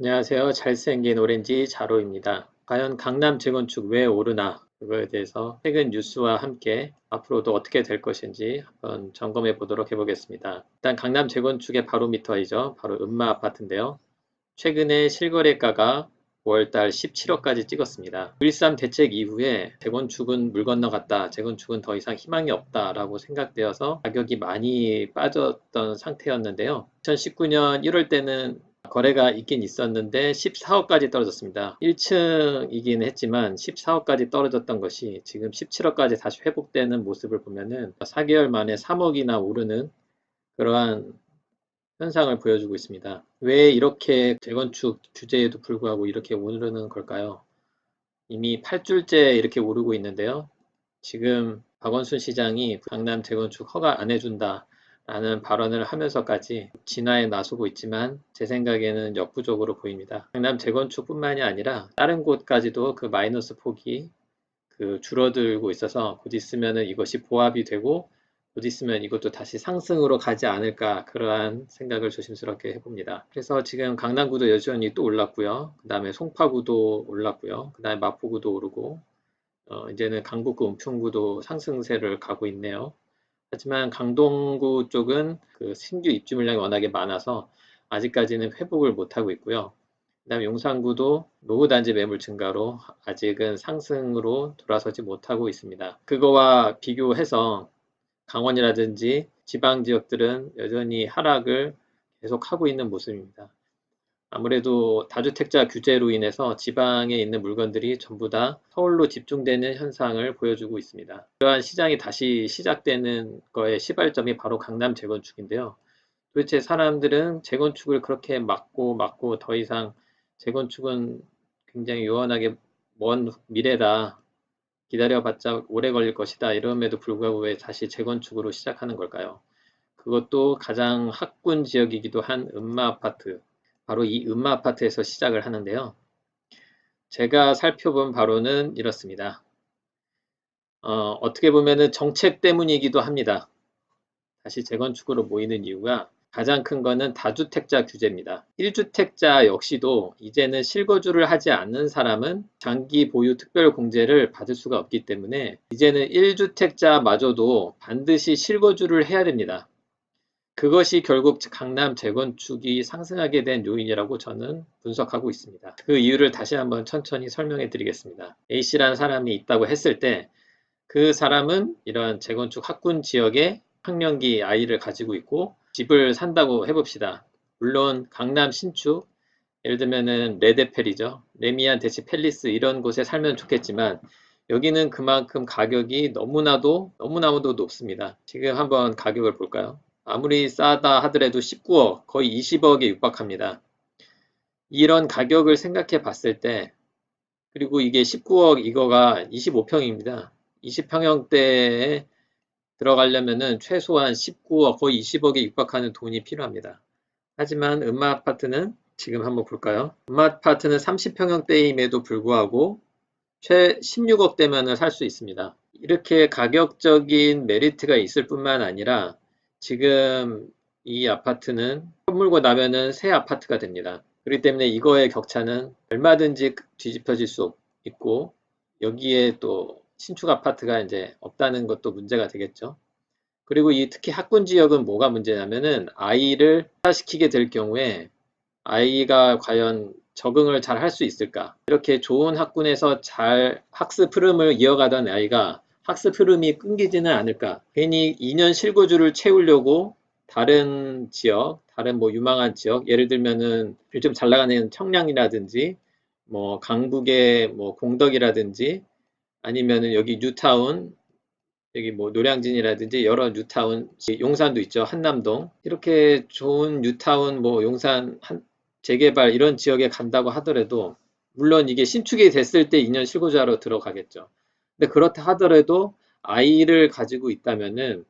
안녕하세요. 잘생긴 오렌지 자로입니다. 과연 강남 재건축 왜 오르나? 그거에 대해서 최근 뉴스와 함께 앞으로도 어떻게 될 것인지 한번 점검해 보도록 해보겠습니다. 일단 강남 재건축의 바로미터이죠. 바로 음마 아파트인데요. 최근에 실거래가가 5월달 17억까지 찍었습니다. 9.13 대책 이후에 재건축은 물 건너갔다. 재건축은 더 이상 희망이 없다라고 생각되어서 가격이 많이 빠졌던 상태였는데요. 2019년 1월 때는 거래가 있긴 있었는데 14억까지 떨어졌습니다. 1층이긴 했지만 14억까지 떨어졌던 것이 지금 17억까지 다시 회복되는 모습을 보면은 4개월 만에 3억이나 오르는 그러한 현상을 보여주고 있습니다. 왜 이렇게 재건축 규제에도 불구하고 이렇게 오르는 걸까요? 이미 8주째 이렇게 오르고 있는데요. 지금 박원순 시장이 강남 재건축 허가 안 해준다 라는 발언을 하면서까지 진화에 나서고 있지만 제 생각에는 역부족으로 보입니다. 강남 재건축뿐만이 아니라 다른 곳까지도 그 마이너스 폭이 줄어들고 있어서 곧 있으면은 이것이 보합이 되고 곧 있으면 이것도 다시 상승으로 가지 않을까 그러한 생각을 조심스럽게 해봅니다. 그래서 지금 강남구도 여전히 또 올랐고요. 그 다음에 송파구도 올랐고요. 그 다음에 마포구도 오르고 이제는 강북구, 은평구도 상승세를 가고 있네요. 하지만 강동구 쪽은 그 신규 입주 물량이 워낙에 많아서 아직까지는 회복을 못하고 있고요. 그다음에 용산구도 노후 단지 매물 증가로 아직은 상승으로 돌아서지 못하고 있습니다. 그거와 비교해서 강원이라든지 지방 지역들은 여전히 하락을 계속하고 있는 모습입니다. 아무래도 다주택자 규제로 인해서 지방에 있는 물건들이 전부 다 서울로 집중되는 현상을 보여주고 있습니다. 그러한 시장이 다시 시작되는 거의 시발점이 바로 강남 재건축인데요. 도대체 사람들은 재건축을 그렇게 막고 더 이상 재건축은 굉장히 요원하게 먼 미래다. 기다려봤자 오래 걸릴 것이다. 이럼에도 불구하고 왜 다시 재건축으로 시작하는 걸까요? 그것도 가장 학군 지역이기도 한 음마 아파트. 바로 이 음마 아파트에서 시작을 하는데요. 제가 살펴본 바로는 이렇습니다. 어떻게 보면은 정책 때문이기도 합니다. 다시 재건축으로 모이는 이유가 가장 큰 거는 다주택자 규제입니다. 1주택자 역시도 이제는 실거주를 하지 않는 사람은 장기 보유 특별공제를 받을 수가 없기 때문에 이제는 1주택자마저도 반드시 실거주를 해야 됩니다. 그것이 결국 강남 재건축이 상승하게 된 요인이라고 저는 분석하고 있습니다. 그 이유를 다시 한번 천천히 설명해 드리겠습니다. A씨라는 사람이 있다고 했을 때 그 사람은 이런 재건축 학군 지역에 학령기 아이를 가지고 있고 집을 산다고 해봅시다. 물론 강남 신축, 예를 들면은 레데펠이죠. 레미안 대치 팰리스 이런 곳에 살면 좋겠지만 여기는 그만큼 가격이 너무나도 높습니다. 지금 한번 가격을 볼까요? 아무리 싸다 하더라도 19억, 거의 20억에 육박합니다. 이런 가격을 생각해 봤을 때, 그리고 이게 19억 이거가 25평입니다. 20평형대에 들어가려면은 최소한 19억, 거의 20억에 육박하는 돈이 필요합니다. 하지만 음마 아파트는 지금 한번 볼까요? 음마 아파트는 30평형대임에도 불구하고 최 16억대면은 살 수 있습니다. 이렇게 가격적인 메리트가 있을 뿐만 아니라 지금 이 아파트는 선물고 나면은 새 아파트가 됩니다. 그렇기 때문에 이거의 격차는 얼마든지 뒤집혀질 수 있고 여기에 또 신축 아파트가 이제 없다는 것도 문제가 되겠죠. 그리고 이 특히 학군 지역은 뭐가 문제냐면은 아이를 시키게 될 경우에 아이가 과연 적응을 잘 할 수 있을까? 이렇게 좋은 학군에서 잘 학습 흐름을 이어가던 아이가 학습 흐름이 끊기지는 않을까? 괜히 2년 실거주를 채우려고 다른 지역, 다른 뭐 유망한 지역, 예를 들면은 요즘 잘 나가는 청량이라든지 뭐 강북의 뭐 공덕이라든지 아니면은 여기 뉴타운, 여기 뭐 노량진이라든지 여러 뉴타운, 용산도 있죠. 한남동. 이렇게 좋은 뉴타운, 뭐 용산, 재개발 이런 지역에 간다고 하더라도 물론 이게 신축이 됐을 때 2년 실거주하러 들어가겠죠. 근데 그렇다 하더라도 아이를 가지고 있다면은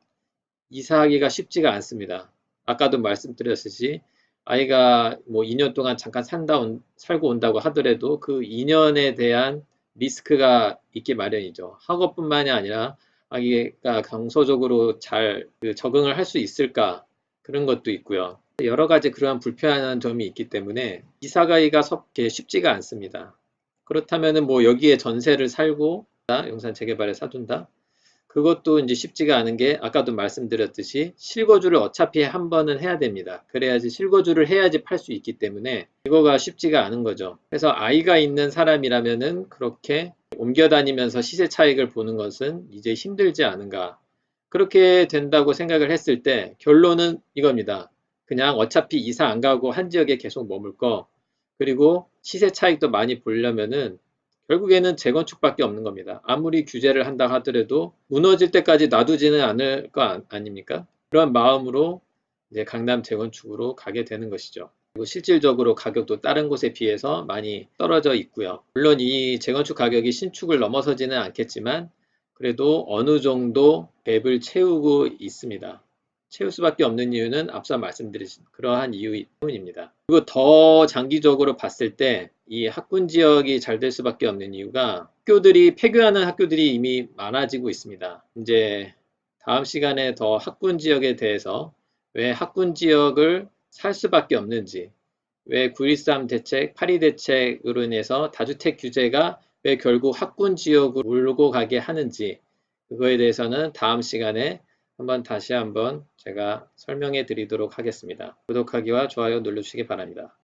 이사하기가 쉽지가 않습니다. 아까도 말씀드렸듯이 아이가 뭐 2년 동안 잠깐 살고 온다고 하더라도 그 2년에 대한 리스크가 있기 마련이죠. 학업뿐만이 아니라 아이가 강서적으로 잘 적응을 할 수 있을까 그런 것도 있고요. 여러 가지 그러한 불편한 점이 있기 때문에 이사 가기가 쉽지가 않습니다. 그렇다면은 뭐 여기에 전세를 살고 용산 재개발에 사둔다? 그것도 이제 쉽지가 않은 게 아까도 말씀드렸듯이 실거주를 어차피 한 번은 해야 됩니다. 그래야지 실거주를 해야지 팔 수 있기 때문에 이거가 쉽지가 않은 거죠. 그래서 아이가 있는 사람이라면은 그렇게 옮겨 다니면서 시세 차익을 보는 것은 이제 힘들지 않은가. 그렇게 된다고 생각을 했을 때 결론은 이겁니다. 그냥 어차피 이사 안 가고 한 지역에 계속 머물 거, 그리고 시세 차익도 많이 보려면은 결국에는 재건축밖에 없는 겁니다. 아무리 규제를 한다 하더라도 무너질 때까지 놔두지는 않을 거 아닙니까? 그런 마음으로 이제 강남 재건축으로 가게 되는 것이죠. 그리고 실질적으로 가격도 다른 곳에 비해서 많이 떨어져 있고요. 물론 이 재건축 가격이 신축을 넘어서지는 않겠지만 그래도 어느 정도 갭을 채우고 있습니다. 채울 수밖에 없는 이유는 앞서 말씀드린 그러한 이유 때문입니다. 그리고 더 장기적으로 봤을 때 이 학군 지역이 잘 될 수밖에 없는 이유가 학교들이 폐교하는 학교들이 이미 많아지고 있습니다. 이제 다음 시간에 더 학군 지역에 대해서 왜 학군 지역을 살 수밖에 없는지, 왜 9.13 대책, 8.2 대책으로 인해서 다주택 규제가 왜 결국 학군 지역으로 몰고 가게 하는지, 그거에 대해서는 다음 시간에 다시 한번 제가 설명해 드리도록 하겠습니다. 구독하기와 좋아요 눌러주시기 바랍니다.